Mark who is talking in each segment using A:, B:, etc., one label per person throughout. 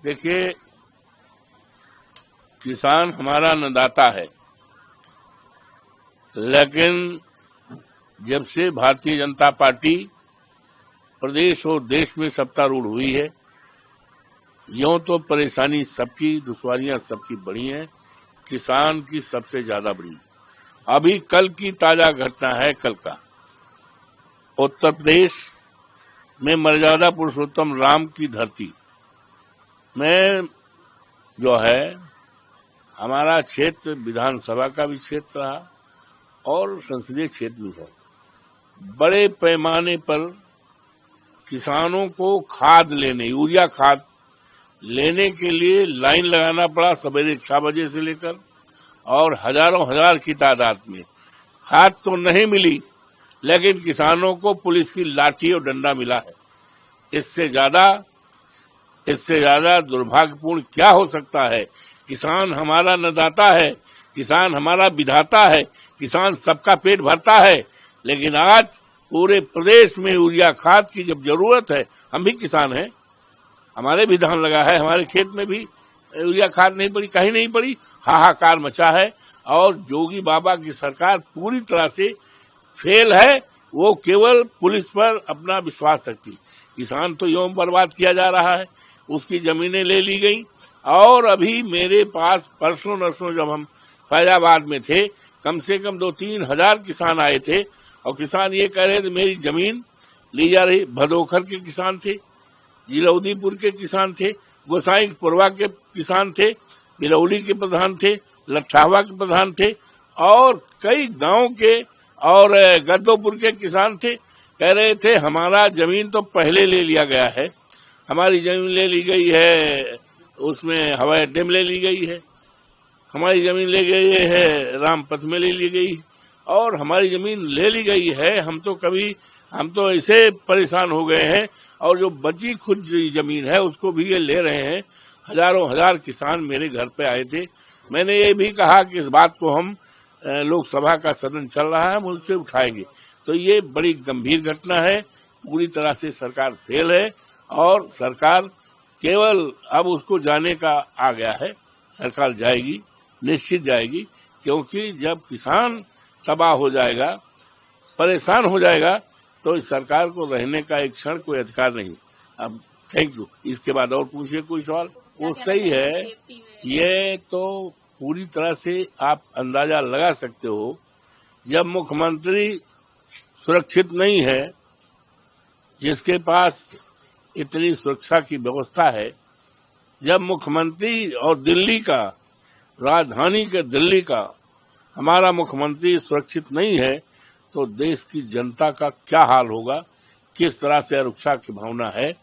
A: देखिए, किसान हमारा अन्नदाता है, लेकिन जब से भारतीय जनता पार्टी प्रदेश और देश में सत्तारूढ़ हुई है, यूं तो परेशानी सबकी, दुश्वारियां सबकी बढ़ी हैं, किसान की सबसे ज्यादा बढ़ी। अभी कल की ताजा घटना है, कल का उत्तर प्रदेश में मर्यादा पुरुषोत्तम राम की धरती में जो है हमारा क्षेत्र विधानसभा का भी क्षेत्र रहा और संसदीय क्षेत्र भी है। बड़े पैमाने पर किसानों को खाद लेने, यूरिया खाद लेने के लिए लाइन लगाना पड़ा सवेरे 6 बजे से लेकर, और हजारों हजार की तादाद में। खाद तो नहीं मिली, लेकिन किसानों को पुलिस की लाठी और डंडा मिला है। इससे ज्यादा दुर्भाग्यपूर्ण क्या हो सकता है। किसान हमारा अन्नदाता है, किसान हमारा विधाता है, किसान सबका पेट भरता है, लेकिन आज पूरे प्रदेश में यूरिया खाद की जब जरूरत है, हम भी किसान हैं, हमारे भी धान लगा है, हमारे खेत में भी यूरिया खाद नहीं पड़ी, कहीं नहीं पड़ी, हाहाकार मचा है। और योगी बाबा की सरकार पूरी तरह से फेल है। वो केवल पुलिस पर अपना विश्वास रखती। किसान तो यूं बर्बाद किया जा रहा है, उसकी जमीनें ले ली गई। और अभी मेरे पास परसों नरसों जब हम फैजाबाद में थे, कम से कम 2-3 हजार किसान आए थे, और किसान ये कह रहे थे मेरी जमीन ली जा रही। भदोखर के किसान थे, जिलौदीपुर के किसान थे, गोसाईपुरवा के किसान थे, बिरौली के प्रधान थे, लट्ठावा के प्रधान थे, और कई गांव के और गद्दोपुर के किसान थे। कह रहे थे हमारा जमीन तो पहले ले लिया गया है, हमारी जमीन ले ली गई है, उसमें हवाई अड्डे में ले ली गई है, हमारी जमीन ले गई है रामपथ में ले ली गई, और हमारी जमीन ले ली गई है। हम तो ऐसे परेशान हो गए हैं, और जो बची खुद जमीन है उसको भी ये ले रहे हैं। हजारों हजार किसान मेरे घर पे आए थे। मैंने ये भी कहा कि इस बात को हम लोकसभा का सदन चल रहा है, हम उससे उठाएंगे। तो ये बड़ी गंभीर घटना है। पूरी तरह से सरकार फेल है, और सरकार केवल अब उसको जाने का आ गया है। सरकार जाएगी, निश्चित जाएगी, क्योंकि जब किसान तबाह हो जाएगा, परेशान हो जाएगा, तो इस सरकार को रहने का एक क्षण कोई अधिकार नहीं। अब थैंक यू। इसके बाद और पूछिए कोई सवाल। वो सही है, ये तो पूरी तरह से आप अंदाजा लगा सकते हो। जब मुख्यमंत्री सुरक्षित नहीं है, जिसके पास इतनी सुरक्षा की व्यवस्था है, जब मुख्यमंत्री और दिल्ली का, राजधानी के दिल्ली का हमारा मुख्यमंत्री सुरक्षित नहीं है, तो देश की जनता का क्या हाल होगा, किस तरह से अरुक्षा की भावना है।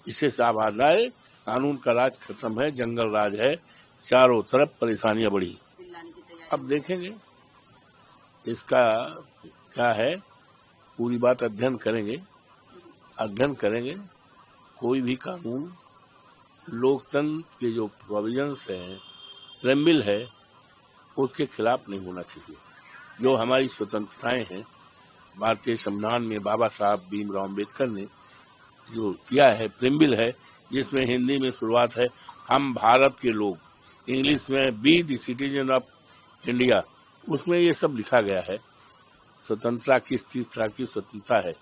A: इसे सावधान आए, कानून का राज खत्म है, जंगल राज है, चारों तरफ परेशानियां बढ़ी। अब देखेंगे इसका क्या है, पूरी बात अध्ययन करेंगे। कोई भी कानून लोकतंत्र के जो प्रोविजंस हैं, प्रेम्बिल है, उसके खिलाफ नहीं होना चाहिए। जो हमारी स्वतंत्रताएं हैं, भारतीय संविधान में बाबा साहब भीमराव अम्बेडकर ने जो किया है, प्रेम्बिल है, जिसमें हिंदी में शुरुआत है हम भारत के लोग, इंग्लिश में be the citizen of India, उसमें ये सब लिखा गया है। स्वतंत्रता किस चीज तरह की स्वतंत्रता है,